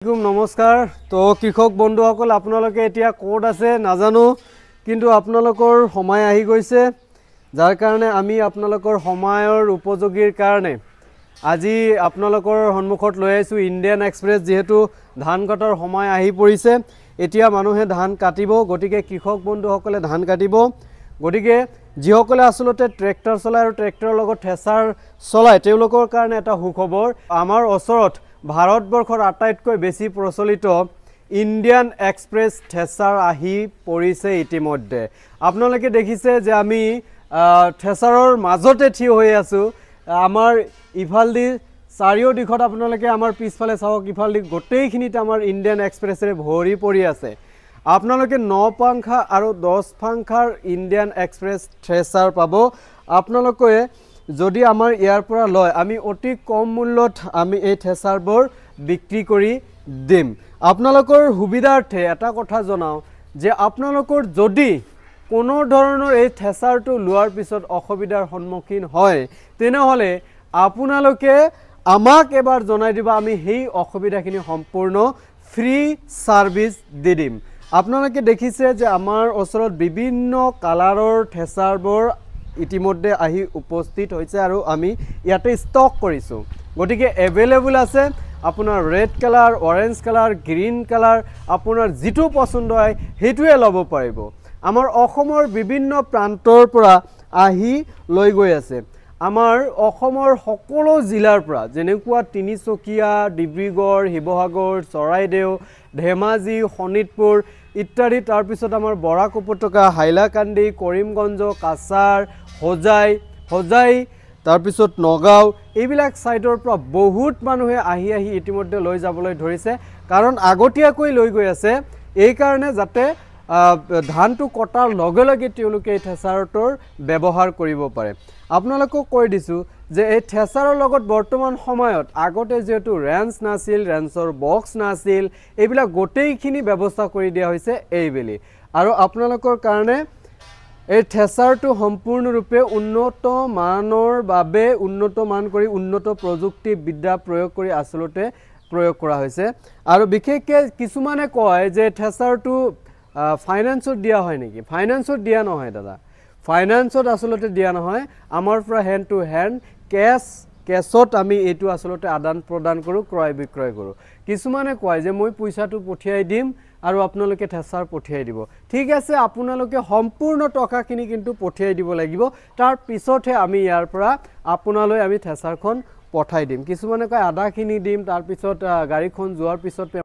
নমস্কাৰ তো কৃষক বন্ধুসকল আপোনালোকে এতিয়া কোড আছে নাজানো কিন্তু আপোনালোকৰ সময় আহি গৈছে যাৰ কাৰণে আমি আপোনালোকৰ সময়ৰ উপযোগীৰ কাৰণে আজি আপোনালোকৰ সন্মুখত লৈ আইছো ইণ্ডিয়ান এক্সপ্ৰেছ যেহেতু ধান কাটাৰ সময় আহি পৰিছে এতিয়া মানুহে ধান কাটিব গটিকে কৃষক বন্ধুসকলে ধান কাটিব গটিকে যিসকলে আসলতে ট্ৰেক্টৰ চলাই আৰু ট্ৰেক্টৰৰ লগত ঠেছাৰ চলাই তেওঁলোকৰ কাৰণে এটা সুখবৰ আমাৰ ওচৰত ভাৰতবৰ্ষৰ আটাইতকৈ বেছি প্ৰচলিত ইণ্ডিয়ান এক্সপ্ৰেছ ঠেছাৰ আহি পৰিছে ইতিমধ্যে আপোনালোকে দেখিছে যে আমি ঠেছাৰৰ মাজতে থিয় হৈ আছো আমাৰ ইফালদি চাৰিও দিশত আপোনালোকে আমাৰ পিছফালে চাওক ইফালদি গোটেইখিনিত আমাৰ ইণ্ডিয়ান এক্সপ্ৰেছৰে ভৰি পৰি আছে আপোনালোকে 9 পাংখা আৰু 10 পাংখাৰ ইণ্ডিয়ান এক্সপ্ৰেছ ঠেছাৰ পাব আপোনালোকে যদি আমাৰ ইয়াৰ পৰা লয় আমি অতি কম মূল্যত আমি এই ঠেছাৰবোৰ বিক্ৰী কৰি দিম আপোনালোকৰ সুবিধাৰ্থে এটা কথা জনাও যে আপোনালোকৰ যদি কোনো ধৰণৰ এই ঠেছাৰটো লোৱাৰ পিছত অসুবিধাৰ সন্মুখীন হয় তেনেহলে আপোনালোকে আমাক এবাৰ জনাই দিবা আমি সেই অসুবিধাখিনি সম্পূৰ্ণ ফ্ৰী সাৰ্ভিস দি দিম আপোনালোকে দেখিছে যে আমাৰ ওচৰত বিভিন্ন কালাৰৰ ঠেছাৰবোৰ ইতিমধ্যে আহি উপস্থিত হৈছে আৰু আমি ইয়াতে ষ্টক কৰিছো গটিকে अवेलेबल আছে আপোনাৰ red colour orange colour green colour আপোনাৰ যেটো পছন্দ হয় হেতুৱে লব পাৰিব আমাৰ অসমৰ বিভিন্ন প্ৰান্তৰ পৰা আহি লৈ গৈ আছে আমাৰ অসমৰ সকলো জিলাৰ পৰা যেনেকুৱা তিনিচকিয়া ডিব্ৰুগড় শিৱসাগৰ চৰাইদেউ ধেমাজি শোণিতপুৰ ইত্যাদি তাৰ পিছত আমাৰ বৰাক উপত্যকা হাইলাকান্দি কৰিমগঞ্জ কাছাৰ হোজাই তাৰ পিছত নগাঁও এইবিলাক সাইডৰ পৰা বহুত মানুহে আহি ইতিমধ্যে লৈ যাবলৈ ধৰিছে কাৰণ আগতীয়াকৈ লৈ গৈ আছে এই কাৰণে যাতে ধানটো কটাৰ লগে লগে তেওঁলোকে এই ঠেছাৰটোৰ ব্যৱহাৰ কৰিব পাৰে আপোনালোকক কৈ দিছো যে এই ঠেছাৰৰ লগত বৰ্তমান সময়ত আগতে যেটো ৰেঞ্চ নাছিল ৰেঞ্চৰ বক্স নাছিল এইবিলাক গোটেইখিনি ব্যৱস্থা কৰি দিয়া হৈছে এইবেলি আৰু আপোনালোকৰ কাৰণে এই ঠেছাৰটো সম্পূৰ্ণৰূপে উন্নত মানৰ বাবে উন্নত মান কৰি উন্নত প্ৰযুক্তি বিদ্যা প্ৰয়োগ কৰি আসলতে প্ৰয়োগ কৰা হৈছে আৰু বিশেষকৈ কিছুমানে কয় যে ঠেছাৰটো ফাইনান্সত দিয়া হয় নেকি ফাইনান্সত দিয়া নহয় দাদা ফাইনান্সত আসলতে দিয়া নহয় আমাৰ পৰা হ্যান্ড টু হ্যান্ড কেছত আমি এটো আসলতে আদান প্ৰদান কৰো ক্ৰয় বিক্ৰয় কৰো কিছুমানে কয় যে মই পইচাটো পঠিয়াই দিম আৰু আপোনালোকে ঠেছাৰ পঠিয়াই দিব ঠিক আছে আপোনালোকে সম্পূৰ্ণ টকাখিনি কিন্তু পঠিয়াই দিব লাগিব তাৰ পিছতহে আমি ইয়াৰ পৰা আপোনালৈ আমি ঠেছাৰখন পঠাই দিম কিছুমানে কয় আধাখিনি দিম তাৰ পিছত গাড়ীখন যোৱাৰ পিছত